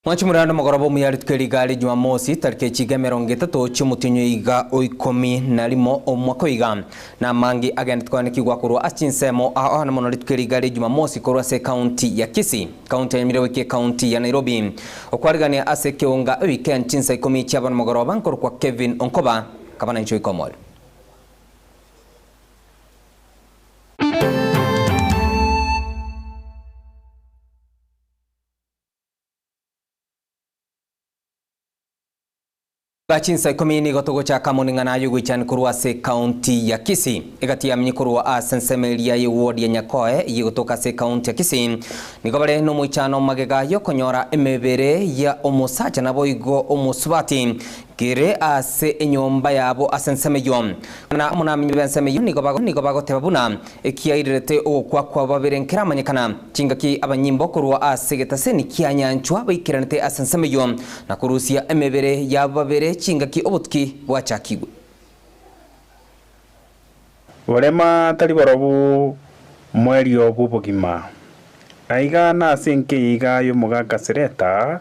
Mwachi murando magorobo muyaritukeri gari Jumamosi tariki chiga 30 cy'umutinyo iga oikomi na limo omwaka iga na mangi agenda twanekigwa kurwa achinsemo aho na monoritukeri gari Jumamosi kurwa se county ya Kisii county ya Mireweke county ya Nairobi okwarigania ase kionga weekend chinsa 10 cy'abana magoroba nkoro kwa Kevin Onkoba kabana incho ikomol Bachinsa 10 ni gotogo cha kamuningana yugwichani kurwa se county ya Kisii igatia mnyikurwa asensemelia ye ward ya Nyakoe yigotoka se county ya Kisii nigobare no muichano magega yo konyora emebere ya omusacha nabo igo omusubati kire ase enyomba yabo asensemeyo na muna mbensemeyo nigobago tebabuna ekiairete okwa baberenkera manyekana chingaki abanyimbo kurwa ase getaseni kianyanchwa baikiranete asensemeyo na kurusia emebere ya babere chingaki obutki bwachakigwe Olema tali borobu mweri obubugima aiga na senke iga yo mugaka sereta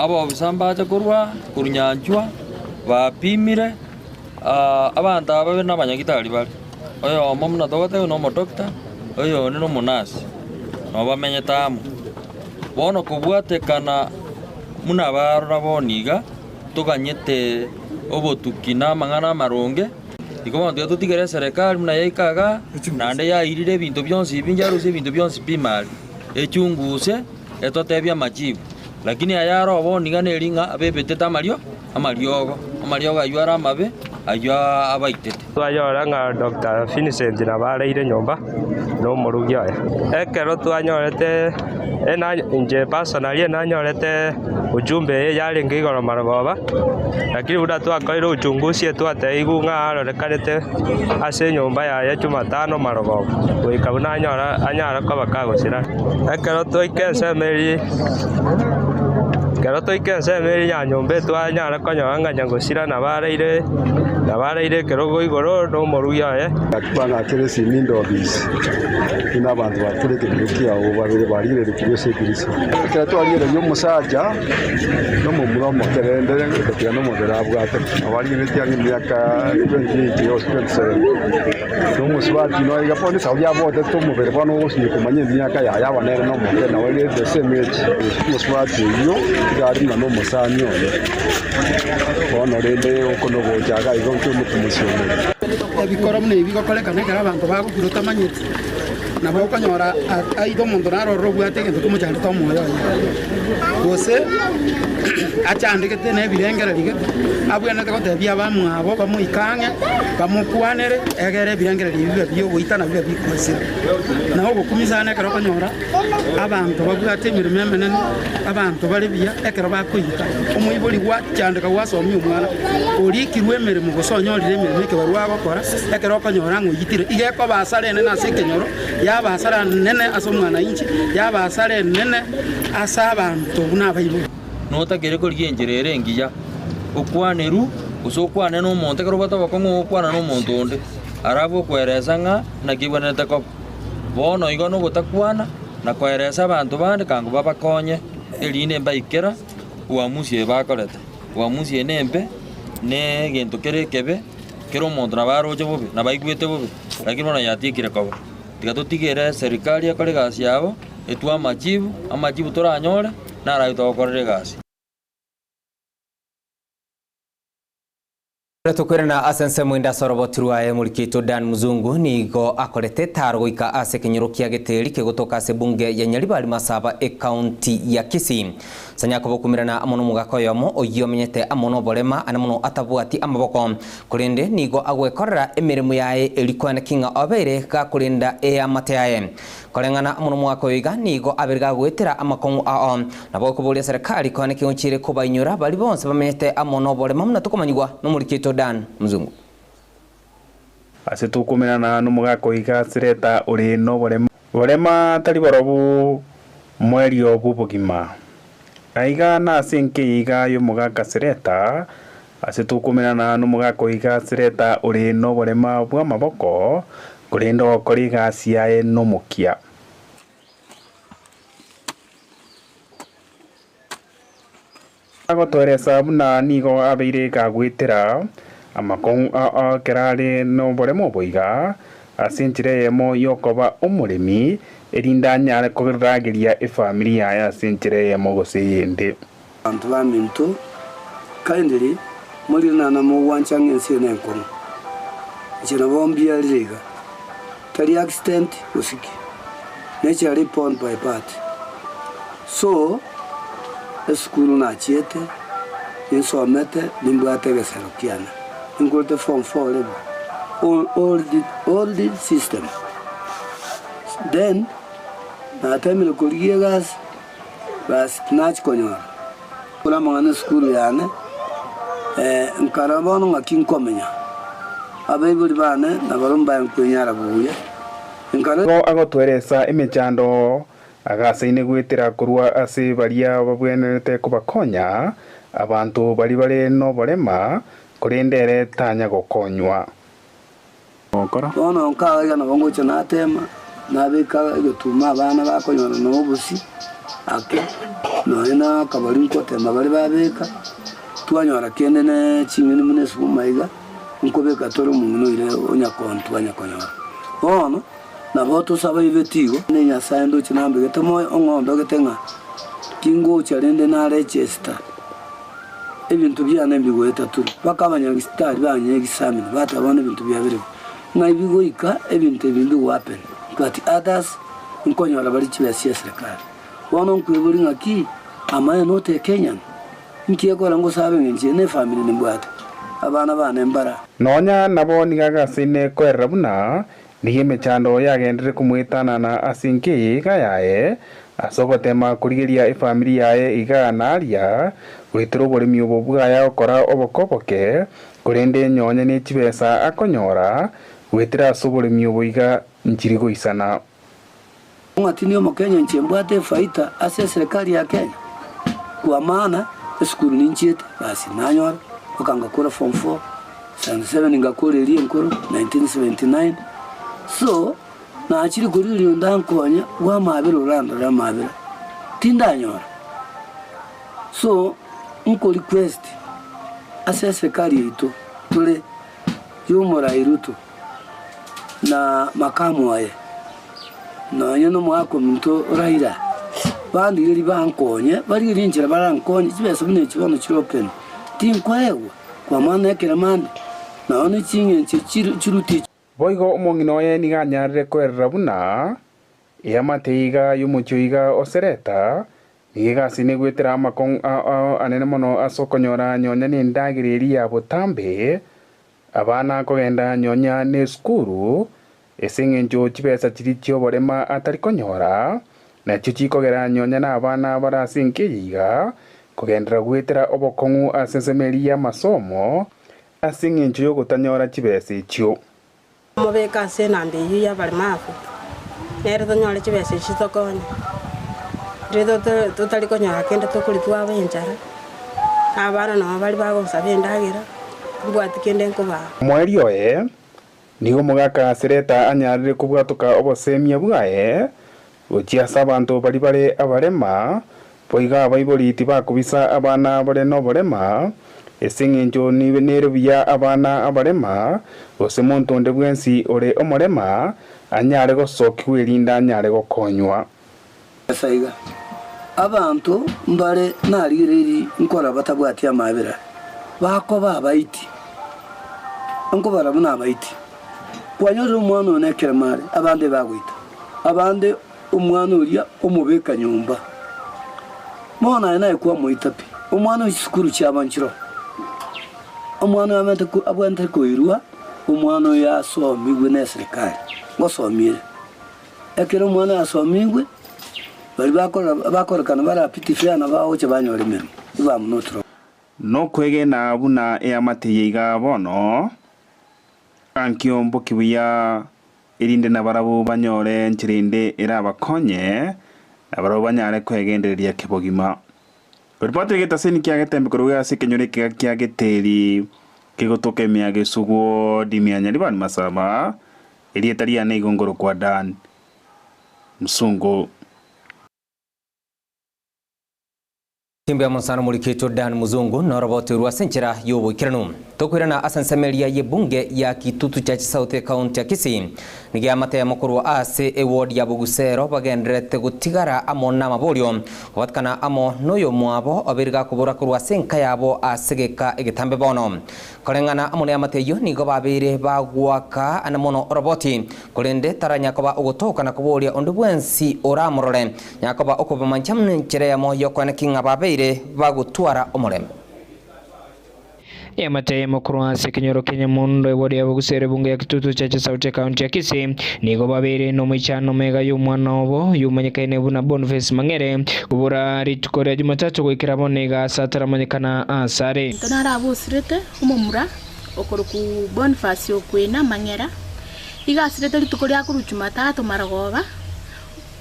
abo bisambaje kurwa kurunyanjwa bapimire abantu ababe n'abanyagitari bari oyo omomuna dogote no motokta oyo ni no munasi no bamenye tamu bono kubwatekana muna barora boniga tuganyete obotukina mangana maronge ikomo tutigere serikali muna yaikaga nande yairire bintu byonsi binjaruze ibintu byonsi bimali echunguse etotebya majibu lakini ayaro boniga neringa abebeteta amariogo ayara mabe aywa abaitete twayora nga Dr. Vincent na bareire nyomba no murugya ekero twanyorete ena nje personally nanyorete ujumbe yari ngigoro marogoba lakini uda twakoire uchunguzi twateigu nga arorekanete ase nyomba ya Jumatano marogoba wikabuna anyara kwa bakagosira ekero twaikese meri Kero ikense meri ya nyombe twanyara konyanga nyangosira nabareire kerogo igoro no moruya akibana keresi mindo bis ina bantu batureke bikia obabere barire rikiro sekirisi kera twalire yo musaja no mumuromo kerendere kera no modera bwate abarire cyane myaka 20 yo 27 no muswati no iga pone sauya bote to mubere bano osinye kumanye myaka ya yabanere no modera wale the same age muswati yo gari na no musanyo ono rende okonogo jaga igo cy'umutumusiyone ebikora mune bigokorekana kera abantu bagukirota manyete na bakanyora aido mondo naro robwate gento kumucyari to moyo bose achandikete ne birengera ligete abwene te gotebia bamwabo bamuikange bamukwanere egere birengera libyo byo goitana byo bikwese naho gukumisana kero kanyora abantu babwate mirime menene abantu bali bia ekero bakuita omuyiboli gwa cyandika wasomye umwana orikirwe mirimo gusonyorire mirimo ke barwa gukora ekero kanyora nguyitire igeko basare nene asekenyoro yabasara nene asomwana inchi yabasare nene asabantu bunabayibo notagere ko ryengerere ngiya okwaneru usokwane no monte kero bata bakongo okwana no monto onde arabo kwereza nga nakibwana tako bono igo no botakwana na kwereza abantu bande kango babakonye eline mbaikera uamusi bakorete uamusi nembe ne gento kebe kero monto na baroje bobe na baigwete bobe lakini bona yatikire kobo tigatotigere serikali yakore gasi yabo etwa amajibu toranyore nara yutokorere gasi Tukwirana asense mwenda sorobotirwaye mulikito Dan Muzungu nigo akorete targoika ase kinyirukia geteri kegotoka ase bunge ya Nyaribari Masaba county ya Kisii sanya kubokumirana amono mugakoyomo oyomenyete amono bolema anamono atabwati amaboko kurinde nigo agwekorera emirimo yae elikwana kinga obere ka kurinda amate yae korengana amono mwakoyiga nigo aberga gwetera amakongu ao nabo kubulia serikali kwane kinchire kubainyura bali bonse bamenyete amono bolema muna tukomanyigwa no mulikito Dan Muzungu ase tukumirana no mugakoyiga sireta uri no bolema Orema tari borobu mweri obubugima. Aiga na sinke iga yo mugaka sereta asitukumirana n'umugako iga sereta uri no borema bwa maboko kurindo koriga siae no mukia. Agotweresa buna nigo abeire gagwitira amakong kerare no boremo boiga asinchire yemo yokoba umurimi erinda nyare kogeragiria efamilia ya asinchire yemo goseyende abantu baminto kindly muri na mo wanchang ensene nkono jina bombi aliga tali accident usiki nature report by part so eskulu na chiete insomete limbate geserokiana ingolde form 4 level all the system then na temile kuligia gas bas nach konyo kula mangana skulu yane nkarabono ngakinkomenya abebuli bane nabarumba nkunyara buye nkaro agotweresa imechando agaseine gwitira kurwa ase baria babwenete kubakonya abantu bari bare no borema kurindere tanya gokonywa okora ono nkaga na bongo chana tema nabika gutuma abana bakonyora no busi ake no ina kabari ko tema bari babeka twanyora kende ne chingene munesu maiga nkobeka toro munno ile onyakontu anyakonyora ono na boto saba ivetigo ne nyasando chinambe getemo ongondo getenga kingo charende na register ebintu byane mbigweta tu bakabanya gistari banye examine batabona ibintu byabire naibigoika ebintu bindu wapen but others nkonyora bari chibya serikali wono nkweburi ngaki amaye note Kenyan nkiyekora ngo sabe ngenje ne family nimbwata abana bane mbara nonya nabo nigagasine kwerra buna nigime chando yagendere kumwitana na asinki igayae asogotema kurigiria ifamily yae iganaria gwitiro burimi ububwaya okora obokoboke kurende nyonya ni chibesa akonyora gwitira suburimi ubuiga nchirigo isana ngati mo Kenya nchembwate faita ase serikali ya Kenya kwa maana skulu ninchite basi nanyora okanga kora form 4 77 ngakora eri enkoro 1979 so na achiri kuriri ndankonya wa mabiro rando ra mabiro tindanyora so nko request ase serikali ito tule yumora iruto na makamu aye na yeno mwako mto raira bandi iri bankonye bari rinjira barankonye kibese bune kibono kiropen tinkwewa kwa maana yake mande naone chinge chiruti boigo omongino ye niganyarire kwerera buna yamateiga yumuchoiga osereta nigigasi gwitira amakong anene mono asokonyora nyonya ni ndagiriri ya butambe abana kogenda nyonya ne skuru esengenjo chibesa chirichio borema atari konyora na chichikogera nyonya na abana barasinkiyiga kugendera gwitira obokongu asensemeria masomo asingenjo yo gutanyora chibesa ichio mobeka senambe yuya barmafu nere tonyora chibesa chitokone redo totali konyora kende tokulitwa benjara abana no bali bagosa bendagira bwati kende nkoba mweri oye nigo mugaka sereta anyarire kubwatuka obosemia bwae uchia sabantu bari bare abarema poiga abaibuliti bakubisa abana bare no borema esingenjo nibe nerubiya abana abarema ose muntu nde bwensi ore omorema anyare gosoki werinda anyare gokonywa saiga abantu mbare narigireri nkora batabwati amabira bako babaiti nko barabuna abaiti kwanyoro umwana onekera mari abande bagwita abande umwana uriya umubeka nyumba mona naye kwa muitapi umwana w'isukuru cyabanchiro umwana wamete ku abwante ko irua umwana yasomigwe na serikali ngosomire ekero umwana yasomigwe bari bakora kana barapitifiana bawo cyabanyore mero bamunotro no kwege na buna yamateiga bono ankyo mbokibuya irinde na barabo banyore nchirinde irabakonye na barabo banyare kwegendereria kibogima. Ripoti gitasini kia getembe kuruga sikenyore kia geteri kigotoke mia gesugo dimianya liban masaba irietaria na igongoro kwa Dan Msungu. Timbe monsana mulikito Dan Muzungu na roboti ruasenchera yobo kiranu tokwirana asansemelia ye bunge ya Kitutu Church South County ya Kisii nigia mate mukuru wa ase eward ya Bugusero bagendrete gutigara amo na mabolyo watkana amo noyo mwabo obirga kubura kurwa senka yabo asegeka egitambe bono korengana amo ne amate yo nigo babire bagwaka anamono roboti kolende taranya koba ugotoka na kubolia ondubwensi oramorore yakoba okoba manchamne nchire mo yokwana kinga babire bagutwara omoreme Yamate mukuru wa Sekenyoro Kenya Mundo ewodi ya Bugusero bunge ya Kitutu Church South County ya Kisii nigo babiri no mwichano mega y'umwana obo yumanyikaine buna Boniface Mangere kubura ritukore Jumatatu gwikira bonega sataramanyikana asare tanara abusirete umumura okoro ku Boniface okwena Mangera igasirete ritukore akuru Jumatatu maragoba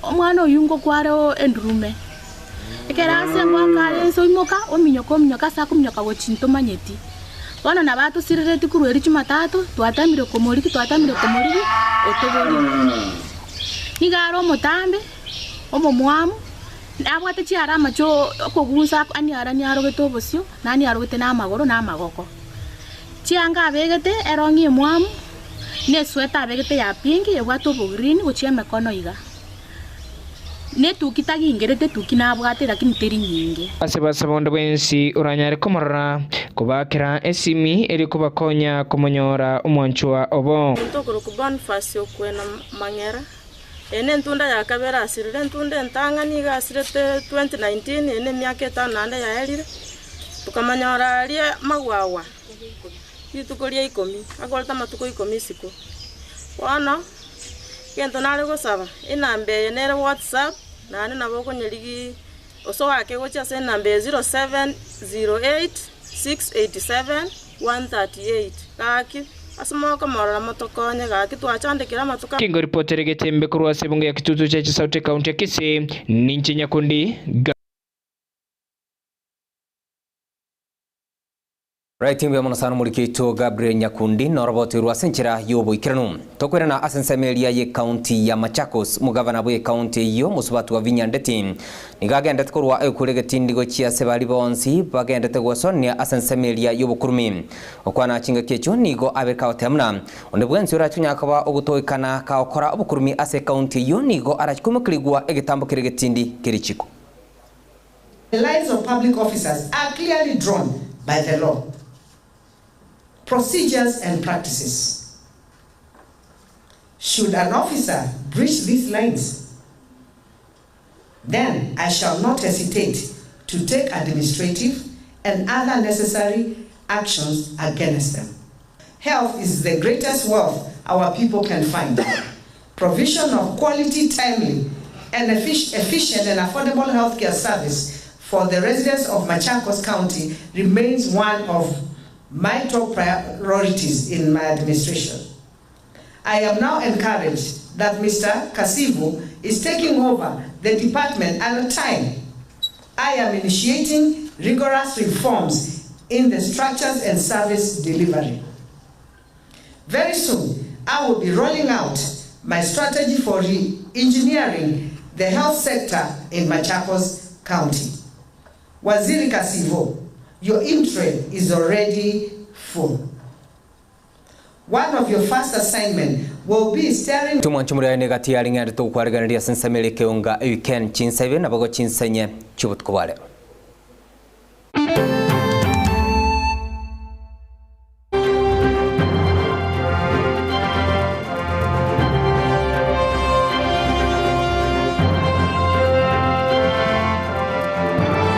omwana oyungo kwaro endurume ekerase ngwakale so imoka ominyoka sakumnyoka gochinto manyeti wana na batu sirete kuru eri Jumatatu twatamire komoriki otobori nigaro mutambe omomwamu abwate chiara macho okogusa ani arani arogete bosio nani arogete na magoro na magoko chianga abegete erongi emwamu ne sweta abegete ya pinki ebwato green gochieme kono iga ne tukitagi ingerete tukina abwate lakini teri nyingi asebasa bondo bensi uranyare komorora kubakira esimi eri kubakonya kumonyora umwanchwa obo tokoro ku Boniface okwena Mangera ene ntunda ya kabera asirire ntunda ntangani ga asirete 2019 ene myaka 5 ya elire tukamanyora rie magwawa itukoria 10 akolta matuko 10 siku wana kento nare gosaba inambe yenere WhatsApp nane naboko nyerigi oso wake gocha se nambe 0708687138 kaki asmoka marara motokonye gaki twachandikira matuka kingo reporter getembe kurwa sebunge ya Kitutu Church South County ya Kisii ninchi nyakundi. Right timbe monasano mulikito Gabriel Nyakundi na roboti ruasenchera yobo ikiranu tokwirana asensemelia ye county ya Machakos mugavana bwe county yo musubatu wa Vinyandeti nigagendete kurwa ekuregeti ndigo chia sebali bonsi bagendete gwasonia asensemelia yobo kurumi okwana chinga kecho nigo abeka otemna ondebwensi urachunya akaba ogutoikana ka okora obukurumi ase county yo nigo arachikumukirigwa egitambo kiregetindi kirichiko. The lives of public officers are clearly drawn by the law, procedures and practices. Should an officer breach these lines, then I shall not hesitate to take administrative and other necessary actions against them. Health is the greatest wealth our people can find. Provision of quality, timely, and efficient and affordable healthcare service for the residents of Machakos County remains one of my top priorities in my administration. I am now encouraged that Mr. Kasivu is taking over the department at a time I am initiating rigorous reforms in the structures and service delivery. Very soon, I will be rolling out my strategy for re-engineering the health sector in Machakos County. Waziri Kasivu, your interim is already full. One of your first assignment will be steering Tumanchumura negati alinga to kwargandia sensamele keunga weekend chinsebe na bago chinsenye chubut kwale.